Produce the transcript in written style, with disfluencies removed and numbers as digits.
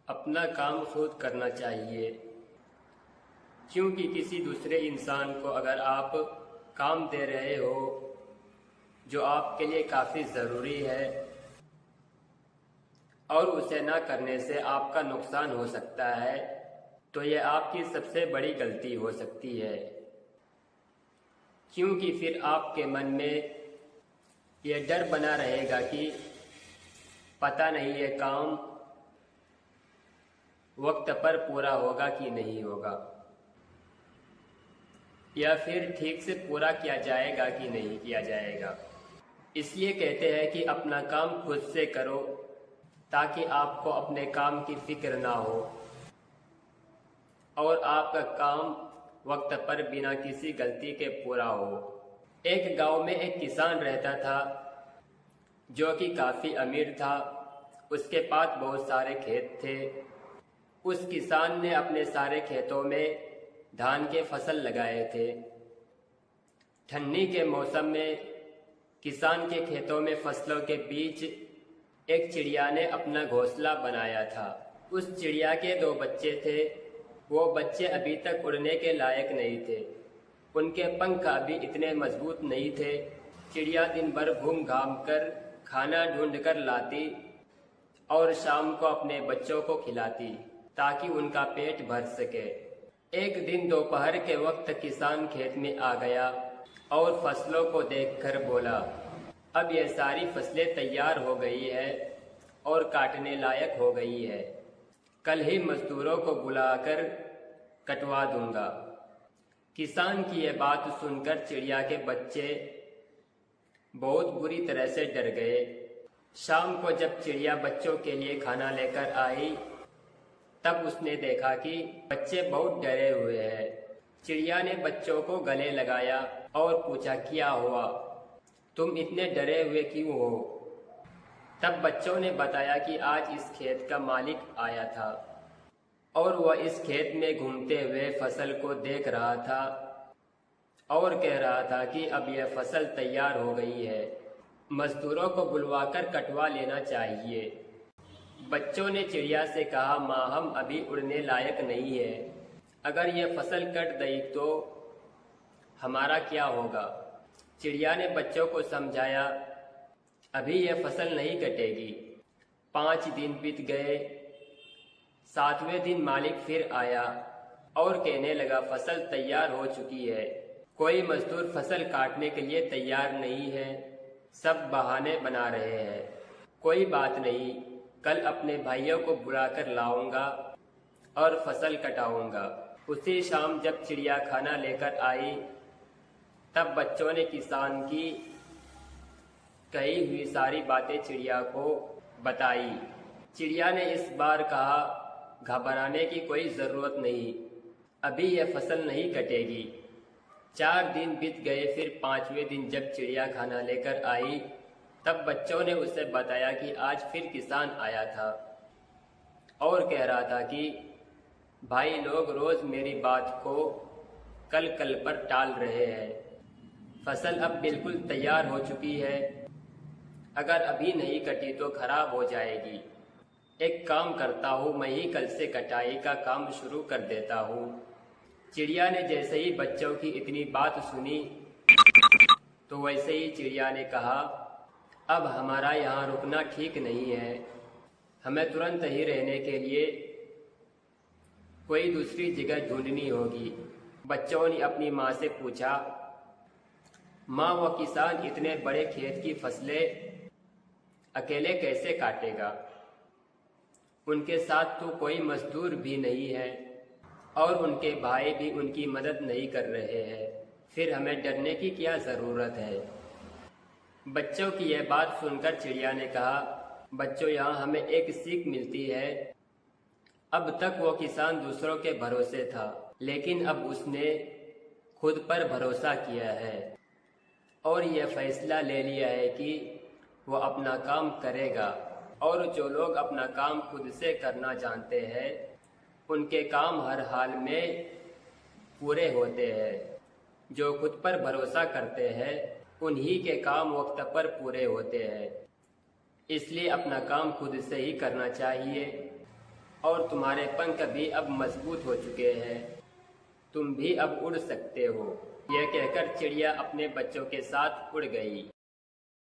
अपना काम खुद करना चाहिए, क्योंकि किसी दूसरे इंसान को अगर आप काम दे रहे हो जो आपके लिए काफ़ी ज़रूरी है और उसे ना करने से आपका नुकसान हो सकता है, तो यह आपकी सबसे बड़ी गलती हो सकती है। क्योंकि फिर आपके मन में यह डर बना रहेगा कि पता नहीं ये काम वक्त पर पूरा होगा कि नहीं होगा, या फिर ठीक से पूरा किया जाएगा कि नहीं किया जाएगा। इसलिए कहते हैं कि अपना काम खुद से करो, ताकि आपको अपने काम की फिक्र ना हो और आपका काम वक्त पर बिना किसी गलती के पूरा हो। एक गांव में एक किसान रहता था जो कि काफ़ी अमीर था। उसके पास बहुत सारे खेत थे। उस किसान ने अपने सारे खेतों में धान के फसल लगाए थे। ठंडी के मौसम में किसान के खेतों में फसलों के बीच एक चिड़िया ने अपना घोंसला बनाया था। उस चिड़िया के 2 बच्चे थे। वो बच्चे अभी तक उड़ने के लायक नहीं थे। उनके पंख अभी इतने मजबूत नहीं थे। चिड़िया दिन भर घूम घाम कर खाना ढूंढ कर लाती और शाम को अपने बच्चों को खिलाती ताकि उनका पेट भर सके। एक दिन दोपहर के वक्त किसान खेत में आ गया और फसलों को देखकर बोला, अब यह सारी फसलें तैयार हो गई है और काटने लायक हो गई है। कल ही मजदूरों को बुलाकर कटवा दूंगा। किसान की यह बात सुनकर चिड़िया के बच्चे बहुत बुरी तरह से डर गए। शाम को जब चिड़िया बच्चों के लिए खाना लेकर आई, तब उसने देखा कि बच्चे बहुत डरे हुए हैं। चिड़िया ने बच्चों को गले लगाया और पूछा, क्या हुआ, तुम इतने डरे हुए क्यों हो? तब बच्चों ने बताया कि आज इस खेत का मालिक आया था और वह इस खेत में घूमते हुए फसल को देख रहा था और कह रहा था कि अब यह फसल तैयार हो गई है, मजदूरों को बुलवाकर कटवा लेना चाहिए। बच्चों ने चिड़िया से कहा, माँ, हम अभी उड़ने लायक नहीं है। अगर यह फसल कट गई तो हमारा क्या होगा? चिड़िया ने बच्चों को समझाया, अभी यह फसल नहीं कटेगी। 5 दिन बीत गए। 7वें दिन मालिक फिर आया और कहने लगा, फसल तैयार हो चुकी है। कोई मजदूर फसल काटने के लिए तैयार नहीं है, सब बहाने बना रहे हैं। कोई बात नहीं, कल अपने भाइयों को बुलाकर लाऊंगा और फसल कटाऊंगा। उसी शाम जब चिड़िया खाना लेकर आई, तब बच्चों ने किसान की कही हुई सारी बातें चिड़िया को बताई। चिड़िया ने इस बार कहा, घबराने की कोई ज़रूरत नहीं, अभी यह फसल नहीं कटेगी। 4 दिन बीत गए। फिर 5वें दिन जब चिड़िया खाना लेकर आई, तब बच्चों ने उसे बताया कि आज फिर किसान आया था और कह रहा था कि भाई लोग रोज़ मेरी बात को कल कल पर टाल रहे हैं। फसल अब बिल्कुल तैयार हो चुकी है, अगर अभी नहीं कटी तो खराब हो जाएगी। एक काम करता हूँ, मैं ही कल से कटाई का काम शुरू कर देता हूँ। चिड़िया ने जैसे ही बच्चों की इतनी बात सुनी, तो वैसे ही चिड़िया ने कहा, अब हमारा यहाँ रुकना ठीक नहीं है, हमें तुरंत ही रहने के लिए कोई दूसरी जगह ढूंढनी होगी। बच्चों ने अपनी माँ से पूछा, माँ, वो किसान इतने बड़े खेत की फसलें अकेले कैसे काटेगा? उनके साथ तो कोई मजदूर भी नहीं है और उनके भाई भी उनकी मदद नहीं कर रहे हैं, फिर हमें डरने की क्या ज़रूरत है? बच्चों की यह बात सुनकर चिड़िया ने कहा, बच्चों, यहाँ हमें एक सीख मिलती है। अब तक वो किसान दूसरों के भरोसे था, लेकिन अब उसने खुद पर भरोसा किया है और यह फैसला ले लिया है कि वो अपना काम करेगा। और जो लोग अपना काम खुद से करना जानते हैं, उनके काम हर हाल में पूरे होते हैं। जो खुद पर भरोसा करते हैं, उन्हीं के काम वक्त पर पूरे होते हैं। इसलिए अपना काम खुद से ही करना चाहिए और तुम्हारे पंख भी अब मजबूत हो चुके हैं, तुम भी अब उड़ सकते हो। यह कहकर चिड़िया अपने बच्चों के साथ उड़ गई।